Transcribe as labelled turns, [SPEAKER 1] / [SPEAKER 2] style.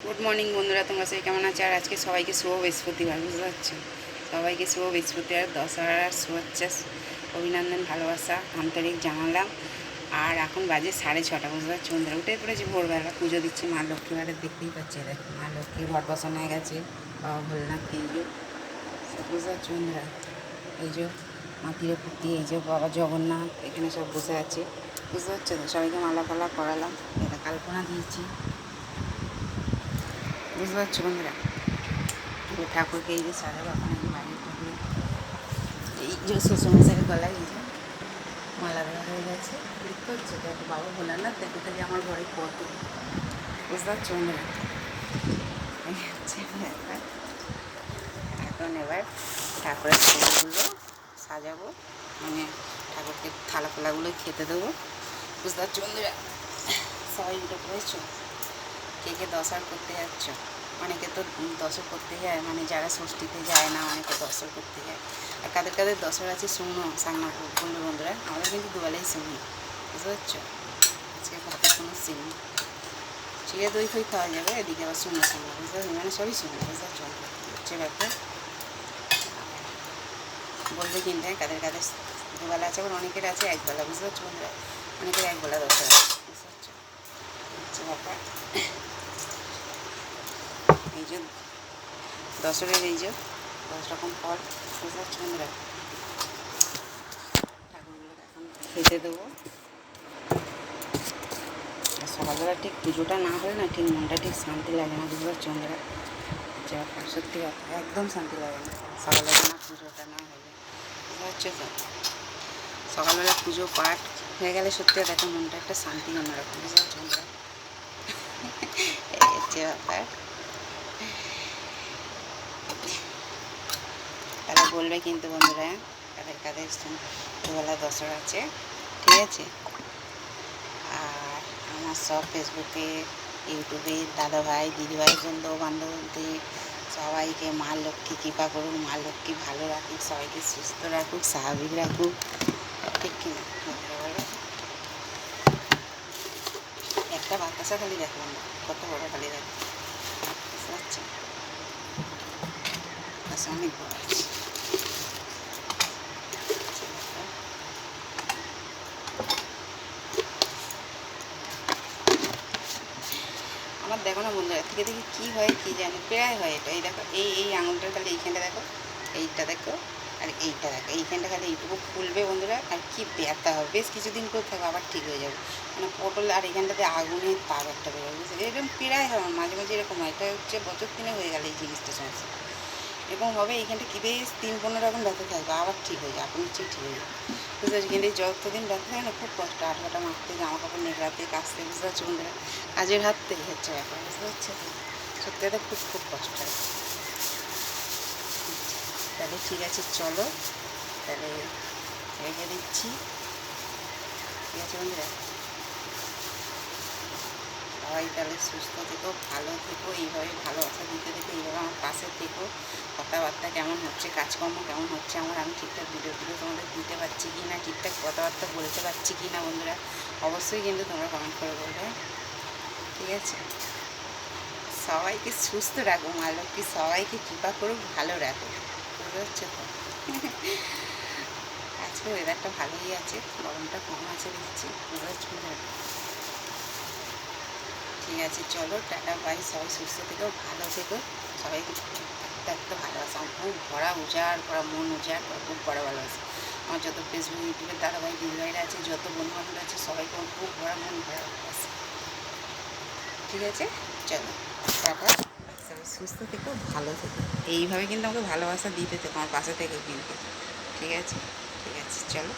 [SPEAKER 1] Good morning বন্ধুরা, তোমরা সবাই কেমন আছো? আর আজকে সবাইকে শুভ বৃহস্পতিবার, বুঝতে পারছো? সবাইকে শুভ বৃহস্পতিবার, দশহরার শুভেচ্ছা, অভিনন্দন, ভালোবাসা আন্তরিক জানালাম। আর এখন বাজে 6:30, বুঝতে পারছো বন্ধুরা? উঠে পড়েছি ভোরবেলা, পুজো দিচ্ছি মা লক্ষ্মীবারের, দেখতেই পাচ্ছি। দেখো মা লক্ষ্মীর ঘট বসানো হয়ে গেছে, বাবা ভোলনাথ, এই যে বুঝতে পারছো বন্ধুরা, এই যে মাটির পুঁতি, এই যে বাবা জগন্নাথ এখানে সব বসে আছে, বুঝতে পারছো তো? সবাইকে মালা ফালা করালাম, এটা কাল্পনা দিয়েছি, বুঝতে পারছো বন্ধুরা? ঠাকুরকে এই যে সাজাবো, এখন আমি বাইরের ঠাকুর, এই যে শ্বশুরমশাইয়ের গলায় এই যে মালা দেওয়া হয়ে গেছে, দেখতে হচ্ছে। দেখো বাবা ভোলানাথ, দেখো তাহলে আমার ঘরে কত, বুঝতে পারছো বন্ধুরা? এই হচ্ছে ব্যাপার। এখন এবার ঠাকুরের ফুলগুলো সাজাবো, মানে ঠাকুরকে থালা ফালাগুলো খেতে দেবো, বুঝতে পারছো বন্ধুরা? সবাই উঠে পড়েছো, কে কে দশার করতে যাচ্ছ? অনেকে তো দশর করতে যায়, মানে যারা ষষ্ঠীতে যায় না, অনেকে দশর করতে যায়। আর কাদের কাদের দশর আছে শুনো সাংনা বন্ধু বন্ধুরা, আমাদের কিন্তু দুবেলাই শুনি, বুঝতে পারছো? আজকে ভাতের কোনো সিন, চিড়ে দই ফই খাওয়া যাবে, এদিকে আবার শুনো শুনো, বুঝতে পারছি, মানে সবই শুনো, বুঝতে পারছো? হচ্ছে ব্যাপার। বলবে কিনতে কাদের কাদের দুবেলা আছে, আবার অনেকের আছে একবেলা, বুঝতে পারছো বন্ধুরা? অনেকের একবেলা দশর আছে, বুঝতে পারছো? হচ্ছে ব্যাপার। এই যে দশরের এই যে 10 রকম ফল, বুঝতে পারছো বন্ধুরা? ঠাকুরগুলোকে এখন খেতে দেবো। আর সকালবেলা ঠিক পুজোটা না হলে না, ঠিক মনটা ঠিক শান্তি লাগে না, বুঝতে পারছো বন্ধুরা? যা সত্যি কথা, একদম শান্তি লাগে না সকালবেলা না, পুজোটা না হলে, বুঝতে পারছো তো? সকালবেলা পুজো পাঠ হয়ে গেলে সত্যি কথা একটা মনটা একটা শান্তি অন্যরকম, বুঝতে পারছো বন্ধুরা? এই হচ্ছে ব্যাপার। তাহলে বলবে কিন্তু বন্ধুরা, কাদের কাদের দুবেলা দশর আছে, ঠিক আছে? আর আমার সব ফেসবুকে, ইউটিউবে দাদাভাই, দিদিভাই, বন্ধু বান্ধবদের সবাইকে মা লক্ষ্মী কৃপা করুক, মা লক্ষ্মী ভালো রাখুক, সবাইকে সুস্থ রাখুক, স্বাভাবিক রাখুক, ঠিক কিনা বন্ধুরা বলো? একটা বাতাসা খালি দেখলাম না, কত বড় খালি দেখো, বুঝতে পারছি? আচ্ছা, অনেক বড় আছে। আমার দেখো না বন্ধুরা, থেকে দেখি কী হয় কী জানি, প্রায় হয় এটা। এই দেখো, এই আঙুলটার খালি এইখানটা দেখো, এইটা দেখো, আর এইটা দেখো, এইখানটা খালি এইটুকু ফুলবে বন্ধুরা, আর কি ব্যথা হবে। বেশ কিছুদিন করে থাকবে, আবার ঠিক হয়ে যাবে। মানে পটল, আর এখানটাতে আগুনের তাপ একটা বেরোবে, বুঝতে? এরকম প্রায় হয় আমার, মাঝে মাঝে এরকম হয়। এটা হচ্ছে বছর 3 হয়ে গেলে এই জিনিসটা সমস্যা এরকম হবে। এইখানটা কি বেশ 3-15 রকম ব্যথা থাকবে, আবার ঠিক হয়ে যায়, আপনি ঠিক হয়ে যাবে, বুঝতে পারছি? কিন্তু যতদিন ব্যথা থাকে না, খুব কষ্ট, আটকাটা মারতে, জামা কাপড় নেড়াতে, কাচতে, বুঝতে পারছি বন্ধুরা? কাজের হাততেই হচ্ছে ব্যাপার, বুঝতে পারছি? সত্যি কথা খুব খুব কষ্ট হয়। তাহলে ঠিক আছে, চলো তাহলে রেখে দিচ্ছি, ঠিক আছে বন্ধুরা? সবাই তাহলে সুস্থ থেকো, ভালো থেকো, এইভাবে ভালোবাসা দিতে থেকো, এইভাবে আমার পাশে থেকো। কথাবার্তা কেমন হচ্ছে, কাজকর্ম কেমন হচ্ছে আমার, আমি ঠিকঠাক ভিডিও তোমাদের দিতে পারছি কি না, ঠিকঠাক কথাবার্তা বলতে পারছি কি না বন্ধুরা, অবশ্যই কিন্তু তোমরা কমেন্ট করে বলবে, ঠিক আছে? সবাইকে সুস্থ রাখো, মা লক্ষ্মী সবাইকে কৃপা করুক, ভালো রাখো, বুঝতে পারছো তো? আজকে ওয়েদারটা ভালোই আছে, গরমটা কম আছে দেখছি, বুঝতে পারছো? ঠিক আছে, চলো টাটা বাই, সবাই সুস্থ থেকো, ভালো থেকো, সবাইকে একটা একটা ভালোবাসা, আমার খুব ভরা উজাড় ভরা মন, উজাড় ভরা খুব বড় ভালোবাসা। আমার যত ফেসবুক ইউটিউবের দাদাভাই দিদিভাইরা আছে, যত বন্ধু বান্ধব আছে, সবাইকে আমার খুব ভরা মন, ভরা ভালোবাসা, ঠিক আছে? চলো টাটা, সবাই সুস্থ থেকো, ভালো থেকো, এইভাবে কিন্তু আমাকে ভালোবাসা দিতে থেকো, আমার পাশে থেকে কিন্তু, ঠিক আছে? ঠিক আছে, চলো।